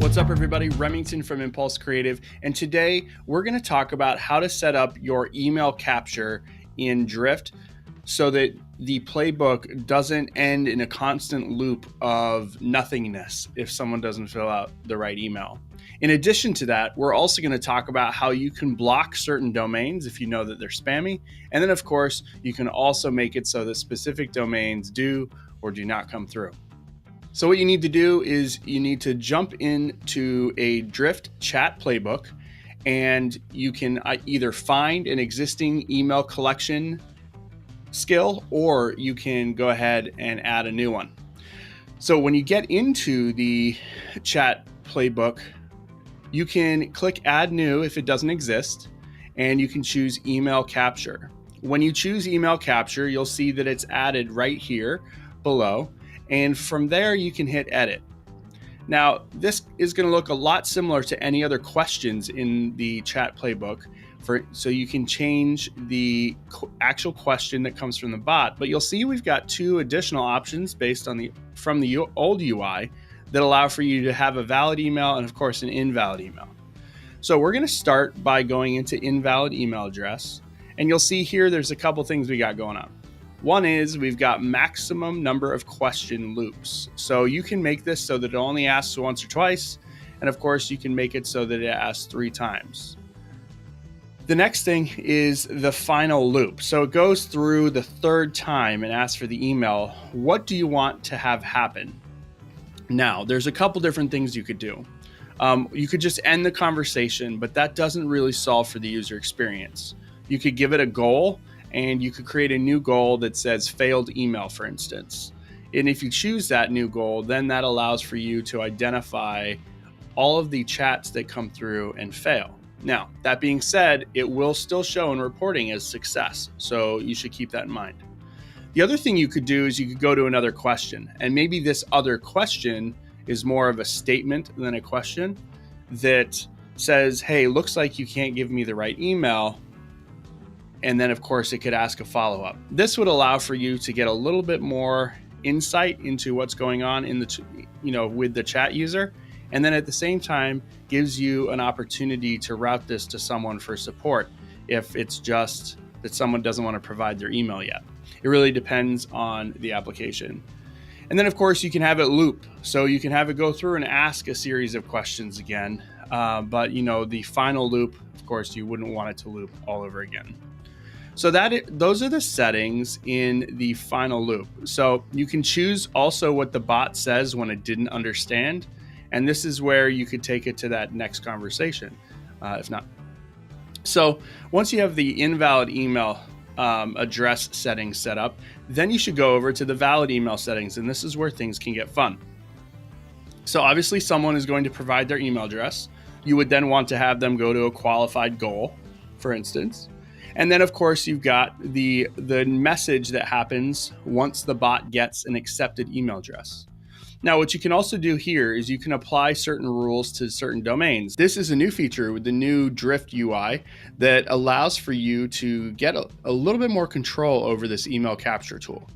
What's up, everybody? Remington from Impulse Creative, and today we're going to talk about how to set up your email capture in Drift so that the playbook doesn't end in a constant loop of nothingness if someone doesn't fill out the right email. In addition to that, we're also going to talk about how you can block certain domains if you know that they're spammy, and then of course you can also make it so that specific domains do or do not come through. So what you need to do is you need to jump into a Drift chat playbook, and you can either find an existing email collection skill, or you can go ahead and add a new one. So when you get into the chat playbook, you can click add new if it doesn't exist, and you can choose email capture. When you choose email capture, you'll see that it's added right here below. And from there, you can hit edit. Now, this is going to look a lot similar to any other questions in the chat playbook. So you can change the actual question that comes from the bot, but you'll see we've got two additional options based on from the old UI that allow for you to have a valid email and of course an invalid email. So we're going to start by going into invalid email address, and you'll see here there's a couple things we got going on. One is we've got maximum number of question loops. So you can make this so that it only asks once or twice. And of course, you can make it so that it asks 3 times. The next thing is the final loop. So it goes through the 3rd time and asks for the email. What do you want to have happen? Now, there's a couple different things you could do. You could just end the conversation, but that doesn't really solve for the user experience. You could give it a goal, and you could create a new goal that says failed email, for instance. And if you choose that new goal, then that allows for you to identify all of the chats that come through and fail. Now, that being said, it will still show in reporting as success, so you should keep that in mind. The other thing you could do is you could go to another question, and maybe this other question is more of a statement than a question that says, hey, looks like you can't give me the right email. And then, of course, it could ask a follow-up. This would allow for you to get a little bit more insight into what's going on in with the chat user, and then at the same time gives you an opportunity to route this to someone for support if it's just that someone doesn't want to provide their email yet. It really depends on the application. And then, of course, you can have it loop, so you can have it go through and ask a series of questions again. But the final loop, of course, you wouldn't want it to loop all over again. So those are the settings in the final loop. So you can choose also what the bot says when it didn't understand. And this is where you could take it to that next conversation, if not. So once you have the invalid email address settings set up, then you should go over to the valid email settings. And this is where things can get fun. So obviously someone is going to provide their email address. You would then want to have them go to a qualified goal, for instance. And then, of course, you've got the message that happens once the bot gets an accepted email address. Now, what you can also do here is you can apply certain rules to certain domains. This is a new feature with the new Drift UI that allows for you to get a little bit more control over this email capture tool.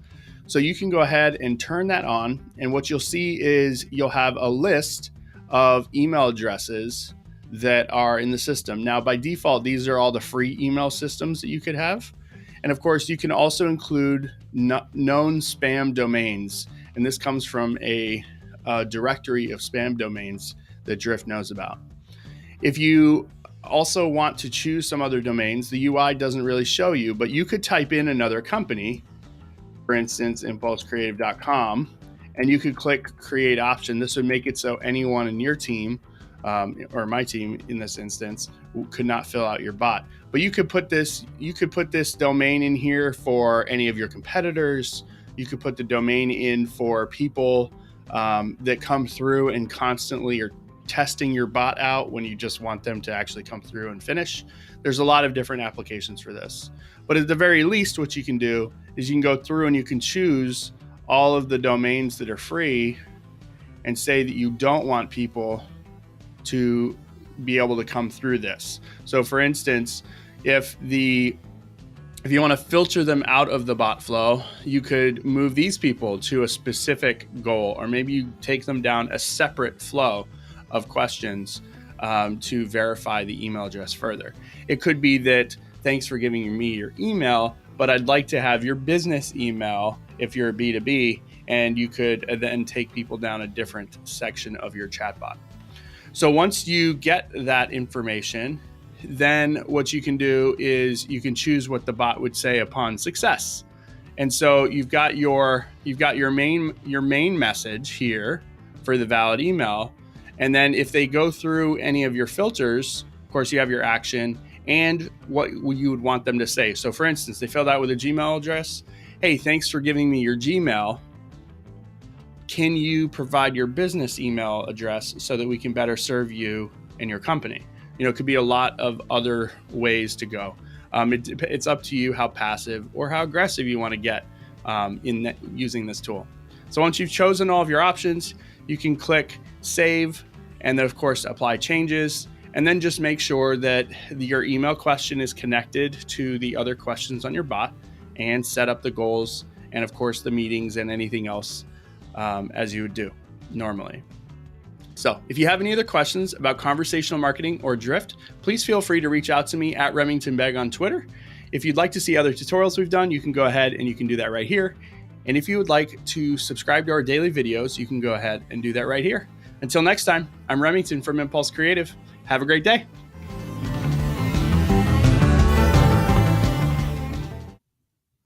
So you can go ahead and turn that on, and what you'll see is you'll have a list of email addresses that are in the system. Now, by default, these are all the free email systems that you could have. And of course, you can also include known spam domains. And this comes from a directory of spam domains that Drift knows about. If you also want to choose some other domains, the UI doesn't really show you, but you could type in another company, for instance, impulsecreative.com, and you could click create option. This would make it so anyone in your team or my team in this instance could not fill out your bot. But you could put this domain in here for any of your competitors. You could put the domain in for people that come through and constantly are testing your bot out when you just want them to actually come through and finish. There's a lot of different applications for this. But at the very least, what you can do is you can go through and you can choose all of the domains that are free and say that you don't want people to be able to come through this. So for instance, if you want to filter them out of the bot flow, you could move these people to a specific goal, or maybe you take them down a separate flow of questions to verify the email address further. It could be that, thanks for giving me your email, but I'd like to have your business email if you're a B2B, and you could then take people down a different section of your chatbot. So once you get that information, then what you can do is you can choose what the bot would say upon success. And so you've got your main message here for the valid email. And then if they go through any of your filters, of course, you have your action and what you would want them to say. So for instance, they filled out with a Gmail address. Hey, thanks for giving me your Gmail. Can you provide your business email address so that we can better serve you and your company? It could be a lot of other ways to go. It's up to you how passive or how aggressive you want to get in using this tool. So once you've chosen all of your options, you can click save and then of course apply changes, and then just make sure that your email question is connected to the other questions on your bot, and set up the goals and of course the meetings and anything else as you would do normally. So if you have any other questions about conversational marketing or Drift, please feel free to reach out to me at Remington Begg on Twitter. If you'd like to see other tutorials we've done, you can go ahead and you can do that right here. And if you would like to subscribe to our daily videos, you can go ahead and do that right here. Until next time, I'm Remington from Impulse Creative. Have a great day.